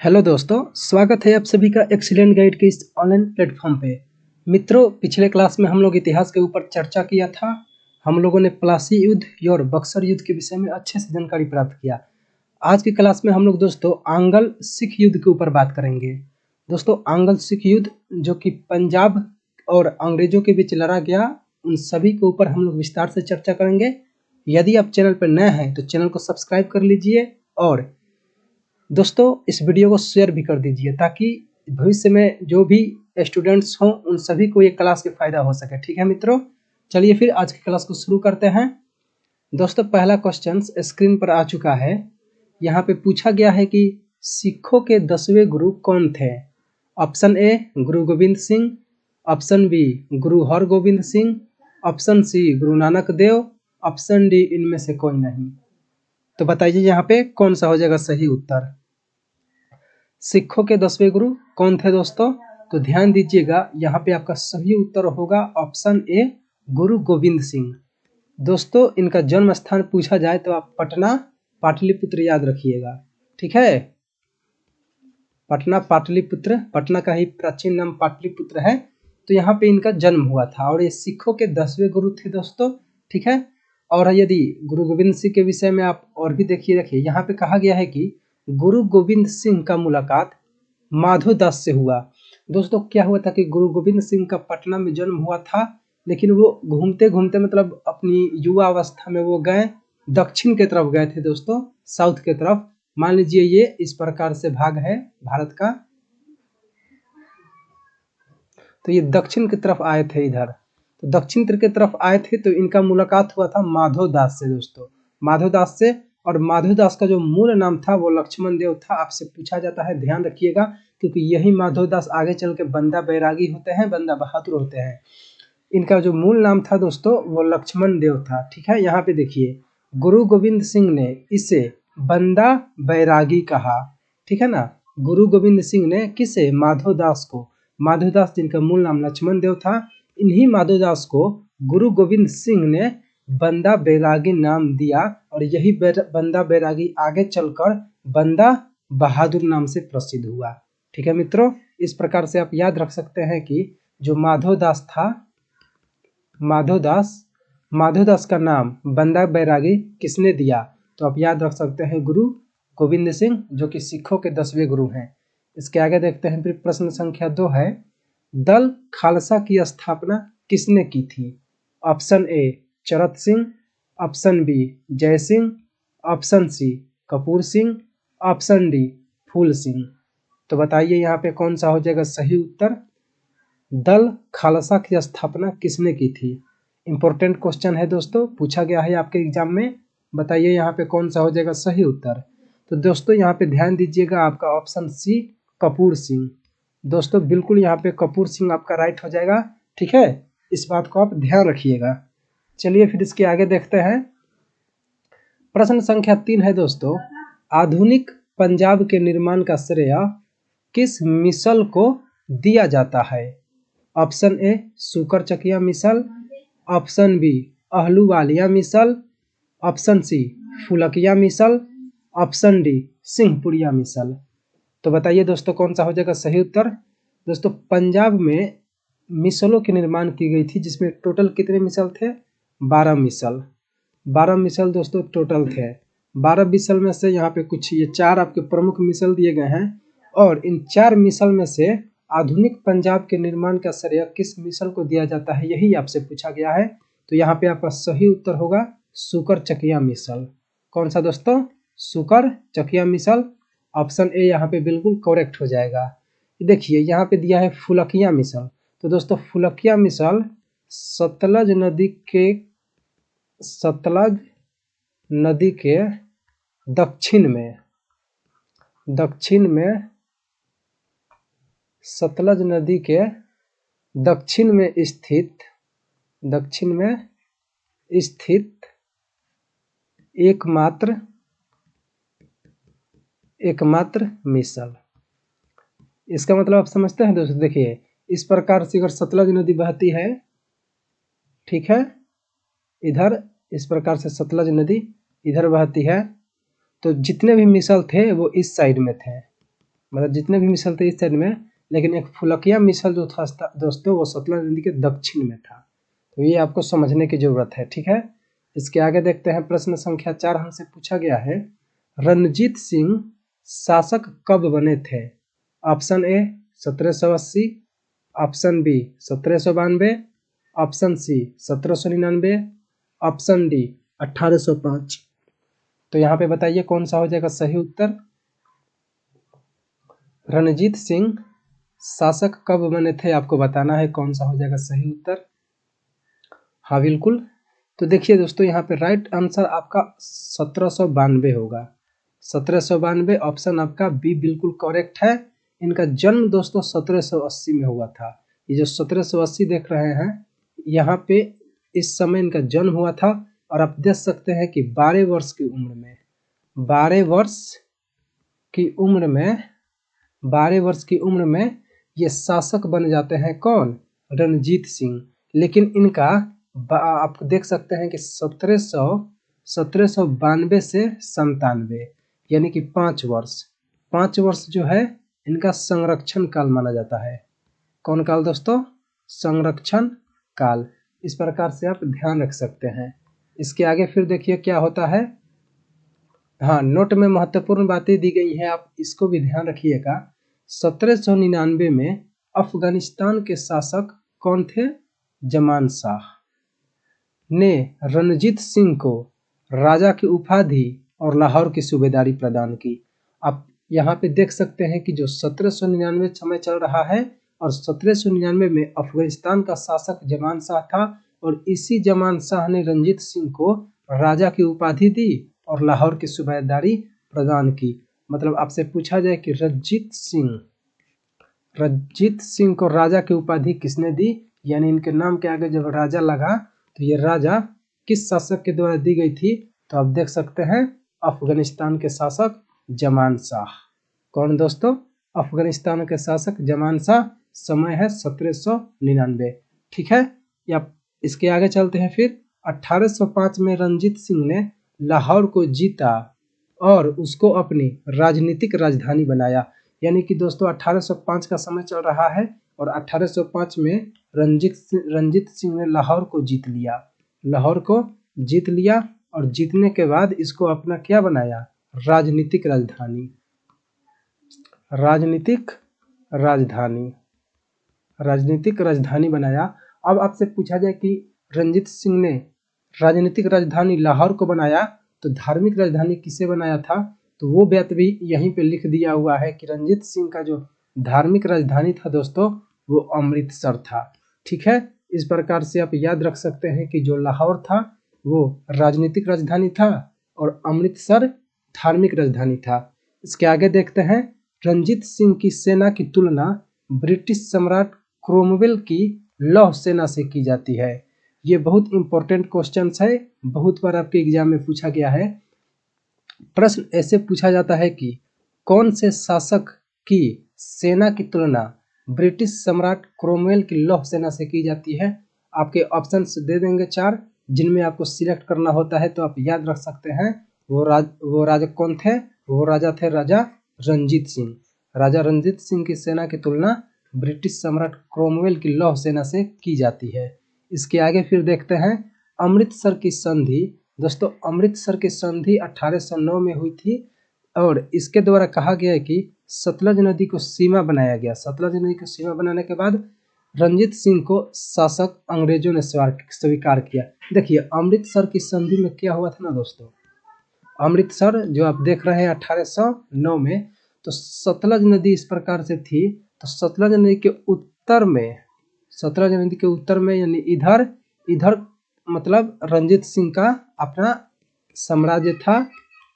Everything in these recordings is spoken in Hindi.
हेलो दोस्तों, स्वागत है आप सभी का एक्सीलेंट गाइड के इस ऑनलाइन प्लेटफॉर्म पे। मित्रों, पिछले क्लास में हम लोग इतिहास के ऊपर चर्चा किया था। हम लोगों ने प्लासी युद्ध और बक्सर युद्ध के विषय में अच्छे से जानकारी प्राप्त किया। आज की क्लास में हम लोग दोस्तों आंग्ल सिख युद्ध के ऊपर बात करेंगे। दोस्तों, आंग्ल सिख युद्ध जो कि पंजाब और अंग्रेजों के बीच लड़ा गया, उन सभी के ऊपर हम लोग विस्तार से चर्चा करेंगे। यदि आप चैनल पर नए हैं तो चैनल को सब्सक्राइब कर लीजिए और दोस्तों इस वीडियो को शेयर भी कर दीजिए ताकि भविष्य में जो भी स्टूडेंट्स हों उन सभी को ये क्लास के फायदा हो सके। ठीक है मित्रों, चलिए फिर आज की क्लास को शुरू करते हैं। दोस्तों, पहला क्वेश्चन स्क्रीन पर आ चुका है। यहाँ पे पूछा गया है कि सिखों के 10वें गुरु कौन थे। ऑप्शन ए गुरु गोविंद सिंह, ऑप्शन बी गुरु हरगोविंद सिंह, ऑप्शन सी गुरु नानक देव, ऑप्शन डी इनमें से कोई नहीं। तो बताइए यहाँ पे कौन सा हो जाएगा सही उत्तर। सिखों के 10वें गुरु कौन थे दोस्तों? तो ध्यान दीजिएगा, यहाँ पे आपका सही उत्तर होगा ऑप्शन ए गुरु गोविंद सिंह। दोस्तों, इनका जन्म स्थान पूछा जाए तो आप पटना पाटलिपुत्र याद रखिएगा। ठीक है, पटना पाटलिपुत्र, पटना का ही प्राचीन नाम पाटलिपुत्र है। तो यहाँ पे इनका जन्म हुआ था और ये सिखों के 10वें गुरु थे दोस्तों। ठीक है, और यदि गुरु गोविंद सिंह के विषय में आप और भी देखिए, यहाँ पे कहा गया है कि गुरु गोविंद सिंह का मुलाकात माधो दास से हुआ। दोस्तों, क्या हुआ था कि गुरु गोविंद सिंह का पटना में जन्म हुआ था, लेकिन वो घूमते घूमते मतलब अपनी युवा अवस्था में वो गए दक्षिण के तरफ गए थे दोस्तों, साउथ के तरफ। मान लीजिए ये इस प्रकार से भाग है भारत का, तो ये दक्षिण की तरफ आए थे इधर। तो दक्षिण की तरफ आए थे तो इनका मुलाकात हुआ था माधो दास से दोस्तों, माधो दास से। और माधो दास का जो मूल नाम था वो लक्ष्मण देव था। आपसे पूछा जाता है, ध्यान रखिएगा, क्योंकि यही माधो दास आगे चल के बंदा बैरागी होते हैं, बंदा बहादुर होते हैं। इनका जो मूल नाम था दोस्तों वो लक्ष्मण देव था। ठीक है, यहाँ पे देखिए, गुरु गोविंद सिंह ने इसे बंदा बैरागी कहा। ठीक है ना, गुरु गोविंद सिंह ने किसे? माधो दास को। माधो दास जिनका मूल नाम लक्ष्मण देव था, इन्हीं माधो दास को गुरु गोविंद सिंह ने बंदा बैरागी नाम दिया और यही बंदा बैरागी आगे चलकर बंदा बहादुर नाम से प्रसिद्ध हुआ। ठीक है मित्रों, इस प्रकार से आप याद रख सकते हैं कि जो माधो दास था, माधो दास का नाम बंदा बैरागी किसने दिया? तो आप याद रख सकते हैं गुरु गोविंद सिंह, जो कि सिखों के 10वें गुरु हैं। इसके आगे देखते हैं फिर प्रश्न संख्या 2 है, दल खालसा की स्थापना किसने की थी? ऑप्शन ए चरत Singh, option B Jai Singh, option C Kapoor Singh, option D Phool Singh. तो बताइए यहाँ पे कौन सा हो जाएगा सही उत्तर। दल खालसा की स्थापना किसने की थी? इंपॉर्टेंट क्वेश्चन है दोस्तों, पूछा गया है आपके एग्जाम में। बताइए यहाँ पे कौन सा हो जाएगा सही उत्तर। तो दोस्तों यहाँ पे ध्यान दीजिएगा, आपका ऑप्शन सी कपूर सिंह। दोस्तों बिल्कुल यहाँ पे कपूर सिंह आपका राइट हो जाएगा। ठीक है, इस बात को आप ध्यान रखिएगा। चलिए फिर इसके आगे देखते हैं। प्रश्न संख्या 3 है दोस्तों, आधुनिक पंजाब के निर्माण का श्रेय किस मिसल को दिया जाता है? ऑप्शन ए सुकर चकिया मिसल, ऑप्शन बी अहलूवालिया मिसल, ऑप्शन सी फुलकिया मिसल, ऑप्शन डी सिंहपुरिया मिसल। तो बताइए दोस्तों कौन सा हो जाएगा सही उत्तर। दोस्तों, पंजाब में मिसलों के निर्माण की गई थी, जिसमें टोटल कितने मिसल थे? 12 मिसल। 12 मिसल दोस्तों टोटल थे। 12 मिसल में से यहाँ पे कुछ ये 4 आपके प्रमुख मिसल दिए गए हैं, और इन 4 मिसल में से आधुनिक पंजाब के निर्माण का श्रेय किस मिसल को दिया जाता है, यही आपसे पूछा गया है। तो यहाँ पे आपका सही उत्तर होगा सुकर चकिया मिसल। कौन सा दोस्तों? सुकर चकिया मिसल। ऑप्शन ए यहाँ पे बिल्कुल करेक्ट हो जाएगा। देखिए यहाँ पे दिया है फुलकिया मिसल। तो दोस्तों फुलकिया मिसल सतलज नदी के दक्षिण में सतलज नदी के दक्षिण में स्थित एकमात्र मिसल। इसका मतलब आप समझते हैं दोस्तों। देखिए इस प्रकार से अगर सतलज नदी बहती है, ठीक है, इधर इस प्रकार से सतलज नदी इधर बहती है, तो जितने भी मिसल थे वो इस साइड में थे। मतलब जितने भी मिसल थे इस साइड में, लेकिन एक फुलकिया मिसल जो था दोस्तों वो सतलज नदी के दक्षिण में था। तो ये आपको समझने की जरूरत है, ठीक है। इसके आगे देखते हैं प्रश्न संख्या 4 हमसे पूछा गया है, रणजीत सिंह शासक कब बने थे? Option A 1780, option B 1792, option C 1799, option D 1805। तो यहाँ पे बताइए कौन सा हो जाएगा सही उत्तर। रणजीत सिंह शासक कब बने थे, आपको बताना है कौन सा हो जाएगा सही उत्तर। हाँ बिल्कुल, तो देखिए दोस्तों यहाँ पे राइट आंसर आपका 1792 होगा। 1792 ऑप्शन आपका बी बिल्कुल करेक्ट है। इनका जन्म दोस्तों 1780 में हुआ था। ये जो 1780 देख रहे हैं यहाँ पे इस समय इनका जन्म हुआ था। और आप देख सकते हैं कि 12 वर्ष की उम्र में 12 वर्ष की उम्र में 12 वर्ष की उम्र में ये शासक बन जाते हैं। कौन? रणजीत सिंह। लेकिन इनका आप देख सकते हैं कि 1792 से 97 यानी कि 5 वर्ष जो है इनका संरक्षण काल माना जाता है। कौन काल दोस्तों? संरक्षण काल। इस प्रकार से आप ध्यान रख सकते हैं। इसके आगे फिर देखिए क्या होता है। हाँ, नोट में महत्वपूर्ण बातें दी गई हैं, आप इसको भी ध्यान रखिएगा। 1799 में अफगानिस्तान के शासक कौन थे? जमान शाह ने रणजीत सिंह को राजा की उपाधि और लाहौर की सूबेदारी प्रदान की। आप यहाँ पे देख सकते हैं कि जो 1799 समय चल रहा है और 1799 में अफगानिस्तान का शासक जमान शाह था और इसी जमान शाह ने रणजीत सिंह को राजा की उपाधि दी और लाहौर की सूबेदारी प्रदान की। मतलब आपसे पूछा जाए कि रणजीत सिंह को राजा की उपाधि किसने दी, यानी इनके नाम के आगे जब राजा लगा तो ये राजा किस शासक के द्वारा दी गई थी? तो आप देख सकते हैं अफगानिस्तान के शासक जमान शाह। कौन दोस्तों? अफगानिस्तान के शासक जमान शाह। समय है 1799, ठीक है। या इसके आगे चलते हैं। फिर 1805 में रणजीत सिंह ने लाहौर को जीता और उसको अपनी राजनीतिक राजधानी बनाया। यानी कि दोस्तों 1805 का समय चल रहा है और 1805 में रणजीत सिंह ने लाहौर को जीत लिया और जीतने के बाद इसको अपना क्या बनाया? राजनीतिक राजधानी बनाया। अब आपसे पूछा जाए कि रणजीत सिंह ने राजनीतिक राजधानी लाहौर को बनाया तो धार्मिक राजधानी किसे बनाया था? तो वो बात भी यहीं पे लिख दिया हुआ है कि रणजीत सिंह का जो धार्मिक राजधानी था दोस्तों वो अमृतसर था, ठीक है। इस प्रकार से आप याद रख सकते हैं कि जो लाहौर था वो राजनीतिक राजधानी था और अमृतसर धार्मिक राजधानी था। इसके आगे देखते हैं। रणजीत सिंह की सेना की तुलना ब्रिटिश सम्राट क्रोमवेल की लौह सेना से की जाती है। ये बहुत इंपॉर्टेंट क्वेश्चन है, बहुत बार आपके एग्जाम में पूछा गया है। प्रश्न ऐसे पूछा जाता है कि कौन से शासक की सेना की तुलना ब्रिटिश सम्राट क्रोमवेल की लौह सेना से की जाती है? आपके ऑप्शंस दे देंगे 4, जिनमें आपको सिलेक्ट करना होता है। तो आप याद रख सकते हैं वो राजा कौन थे? वो राजा थे राजा रणजीत सिंह। राजा रणजीत सिंह की सेना की तुलना ब्रिटिश सम्राट क्रोमवेल की लौह सेना से की जाती है। इसके आगे फिर देखते हैं अमृतसर की संधि। दोस्तों अमृतसर की संधि 1809 में हुई थी और इसके द्वारा कहा गया है कि सतलज नदी को सीमा बनाया गया। सतलज नदी को सीमा बनाने के बाद रणजीत सिंह को शासक अंग्रेजों ने स्वीकार किया। देखिए अमृतसर की संधि में क्या हुआ था ना दोस्तों, अमृतसर जो आप देख रहे हैं 1809 में, तो सतलज नदी इस प्रकार से थी। तो सतलज नदी के उत्तर में यानी इधर मतलब रणजीत सिंह का अपना साम्राज्य था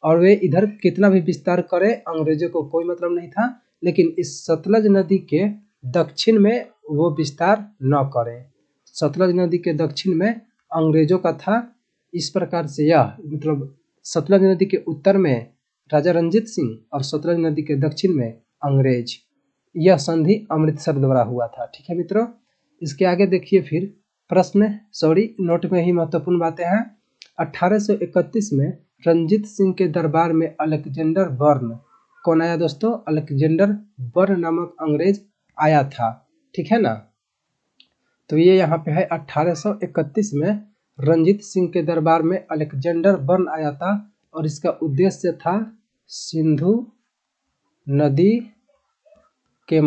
और वे इधर कितना भी विस्तार करे अंग्रेजों को कोई मतलब नहीं था। लेकिन इस सतलज नदी के दक्षिण में वो विस्तार न करे। सतलज नदी के दक्षिण में अंग्रेजों का था। इस प्रकार से यह मतलब सतलज नदी के उत्तर में राजा रणजीत सिंह और सतलज नदी के दक्षिण में अंग्रेज। यह संधि अमृतसर द्वारा हुआ था, ठीक है मित्रों। इसके आगे देखिए फिर नोट में ही महत्वपूर्ण बातें हैं। 1831 में रणजीत सिंह के दरबार में अलेक्जेंडर बर्न कौन आया दोस्तों? अलेक्जेंडर बर्न नामक अंग्रेज आया था, ठीक है ना। तो ये यहाँ पे है 1831 में रंजीत सिंह के दरबार में अलेक्जेंडर बर्न आया था और इसका उद्देश्य था सिंधु नदी के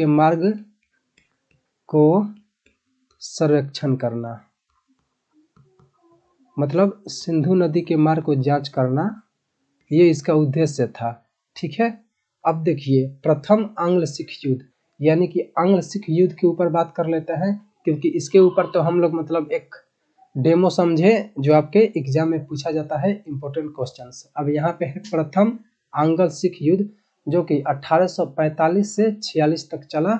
मार्ग को सर्वेक्षण करना, मतलब सिंधु नदी के मार्ग को जांच करना, ये इसका उद्देश्य था, ठीक है। अब देखिए प्रथम आंग्ल सिख युद्ध, यानी कि आंग्ल सिख युद्ध के ऊपर बात कर लेते हैं, क्योंकि इसके ऊपर तो हम लोग मतलब एक डेमो समझे जो आपके एग्जाम में पूछा जाता है, इंपॉर्टेंट क्वेश्चंस। अब यहाँ पे है प्रथम आंग्ल सिख युद्ध, जो कि 1845 से 46 तक चला।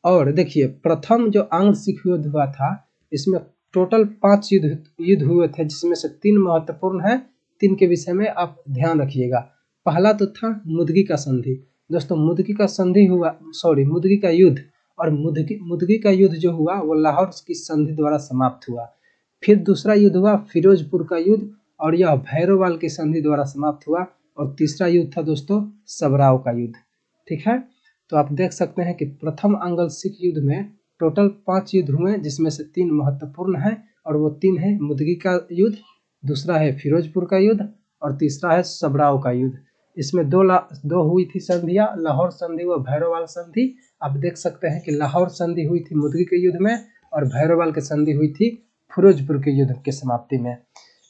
और देखिए प्रथम जो आंग्ल सिख युद्ध हुआ था, इसमें टोटल 5 युद्ध हुए थे, जिसमें से 3 महत्वपूर्ण है। 3 के विषय में आप ध्यान रखिएगा। पहला तो था मुदगी का संधि। दोस्तों मुदगी का संधि हुआ, मुदगी का युद्ध, और मुदगी का युद्ध जो हुआ वो लाहौर की संधि द्वारा समाप्त हुआ। फिर दूसरा युद्ध हुआ फिरोजपुर का युद्ध, और यह भैरोवाल की संधि द्वारा समाप्त हुआ। और तीसरा युद्ध था दोस्तों सबराव का युद्ध, ठीक है। तो आप देख सकते हैं कि प्रथम आंग्ल सिख युद्ध में टोटल 5 युद्ध हुए, जिसमें से 3 महत्वपूर्ण हैं, और वो 3 है मुदगी का युद्ध, दूसरा है फिरोजपुर का युद्ध, और तीसरा है सबराव का युद्ध। इसमें दो हुई थी संधियां, लाहौर संधि व भैरोवाल संधि। आप देख सकते हैं कि लाहौर संधि हुई थी मुदगी के युद्ध में, और भैरोवाल की संधि हुई थी फिरोजपुर के युद्ध के समाप्ति में।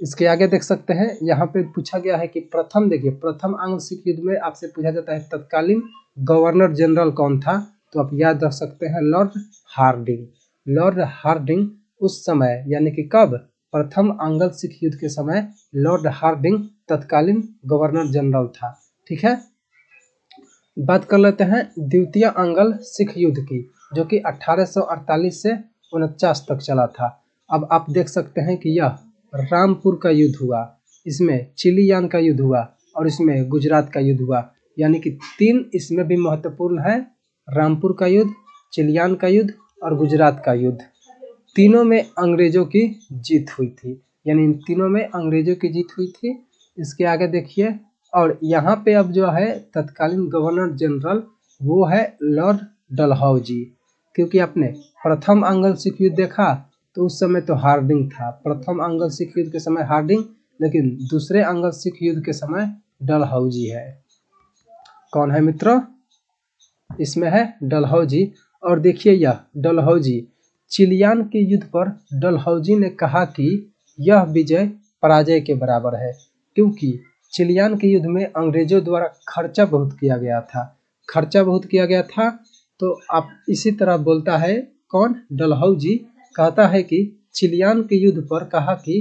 इसके आगे देख सकते हैं, यहाँ पे पूछा गया है कि प्रथम आंग्ल सिख युद्ध में आपसे पूछा जाता है तत्कालीन गवर्नर जनरल कौन था। तो आप याद रख सकते हैं लॉर्ड हार्डिंग। लॉर्ड हार्डिंग उस समय, यानी कि कब? प्रथम आंग्ल सिख युद्ध के समय लॉर्ड हार्डिंग तत्कालीन गवर्नर जनरल था, ठीक है। बात कर लेते हैं द्वितीय आंग्ल सिख युद्ध की, जो कि 1848 से 49 तक चला था। अब आप देख सकते हैं कि यह रामपुर का युद्ध हुआ, इसमें चिलियान का युद्ध हुआ, और इसमें गुजरात का युद्ध हुआ। यानी कि 3 इसमें भी महत्वपूर्ण है, रामपुर का युद्ध, चिलियान का युद्ध और गुजरात का युद्ध। तीनों में अंग्रेजों की जीत हुई थी, यानी इन तीनों में अंग्रेजों की जीत हुई थी। इसके आगे देखिए, और यहाँ पे अब जो है तत्कालीन गवर्नर जनरल वो है लॉर्ड डलहौजी, क्योंकि आपने प्रथम आंग्ल सिख युद्ध देखा तो उस समय तो हार्डिंग था, प्रथम आंग्ल सिख युद्ध के समय हार्डिंग, लेकिन दूसरे आंग्ल सिख युद्ध के समय डलहौजी है। कौन है मित्रों? इसमें है डलहौजी। और देखिए यह डलहौजी, चिलियान के युद्ध पर डलहौजी ने कहा कि यह विजय पराजय के बराबर है, क्योंकि चिलियान के युद्ध में अंग्रेजों द्वारा खर्चा बहुत किया गया था। तो आप इसी तरह बोलता है कौन? डलहौजी कहता है कि चिलियान के युद्ध पर कहा कि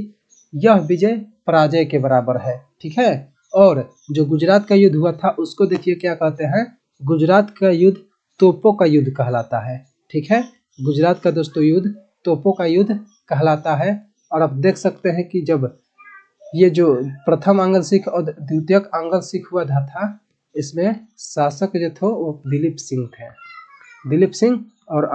यह विजय पराजय के बराबर है, ठीक है। और जो गुजरात का युद्ध हुआ था उसको देखिए क्या कहते हैं, गुजरात का युद्ध तोपों का युद्ध कहलाता है, ठीक है। गुजरात का दोस्तों युद्ध तोपों का युद्ध कहलाता है। और आप देख सकते हैं कि जब ये जो प्रथम आंग्ल सिख और द्वितीय आंग्ल सिख हुआ था, इसमें शासक जो थे वो दिलीप सिंह थे, दिलीप सिंह। और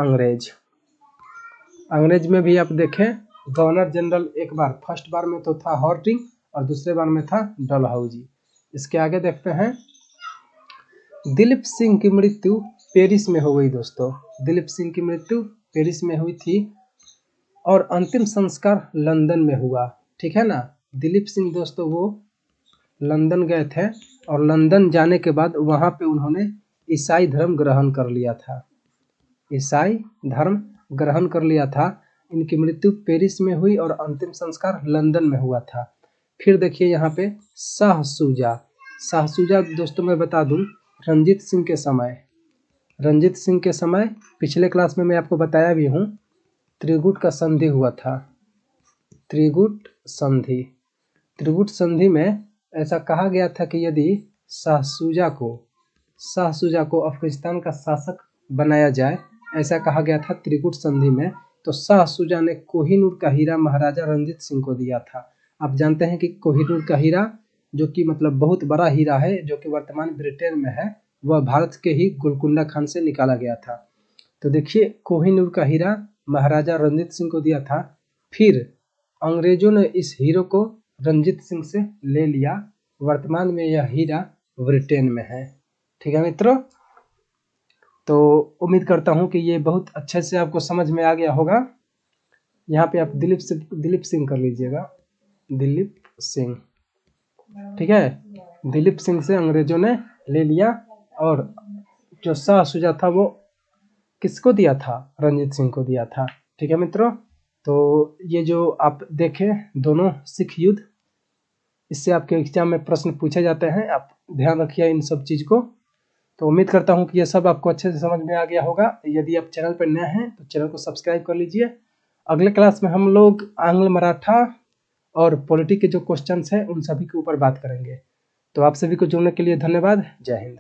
अंग्रेज में भी आप देखें गवर्नर जनरल एक बार, फर्स्ट बार में तो था हार्डिंग और दूसरे बार में था डलहौजी। इसके आगे देखते हैं, दिलीप सिंह की मृत्यु पेरिस में हो गई दोस्तों। दिलीप सिंह की मृत्यु पेरिस में हुई थी और अंतिम संस्कार लंदन में हुआ, ठीक है ना। दिलीप सिंह दोस्तों वो लंदन गए थे, और लंदन जाने के बाद वहाँ पे उन्होंने ईसाई धर्म ग्रहण कर लिया था, ईसाई धर्म ग्रहण कर लिया था। इनकी मृत्यु पेरिस में हुई और अंतिम संस्कार लंदन में हुआ था। फिर देखिए यहाँ पे शाहसूजा दोस्तों मैं बता दूं, रंजीत सिंह के समय पिछले क्लास में मैं आपको बताया भी हूँ, त्रिगुट का संधि हुआ था। त्रिगुट संधि में ऐसा कहा गया था कि यदि शाहसूजा को अफगानिस्तान का शासक बनाया जाए, ऐसा कहा गया था त्रिगुट संधि में। तो शाहसूजा ने कोहिनूर का हीरा महाराजा रंजीत सिंह को दिया था। आप जानते हैं कि कोहिनूर का हीरा जो कि मतलब बहुत बड़ा हीरा है, जो कि वर्तमान ब्रिटेन में है, वह भारत के ही गोलकुंडा खान से निकाला गया था। तो देखिए कोहिनूर का हीरा महाराजा रंजीत सिंह को दिया था। फिर अंग्रेजों ने इस हीरो को रंजीत सिंह से ले लिया वर्तमान में यह हीरा ब्रिटेन में है। ठीक है मित्रों, तो उम्मीद करता हूँ कि ये बहुत अच्छे से आपको समझ में आ गया होगा। यहाँ पे आप दिलीप सिंह कर लीजिएगा, दिलीप सिंह। ठीक है, दिलीप सिंह से अंग्रेजों ने ले लिया और जो शाह शुजा था वो किसको दिया था? रंजीत सिंह को दिया था। ठीक है मित्रों, तो ये जो आप देखें दोनों सिख युद्ध, इससे आपके एग्जाम में प्रश्न पूछे जाते हैं, आप ध्यान रखिए इन सब चीज़ को। तो उम्मीद करता हूँ कि ये सब आपको अच्छे से समझ में आ गया होगा। यदि आप चैनल पर नए हैं तो चैनल को सब्सक्राइब कर लीजिए। अगले क्लास में हम लोग आंग्ल मराठा और पॉलिटी के जो क्वेश्चंस हैं उन सभी के ऊपर बात करेंगे। तो आप सभी को जुड़ने के लिए धन्यवाद। जय हिंद।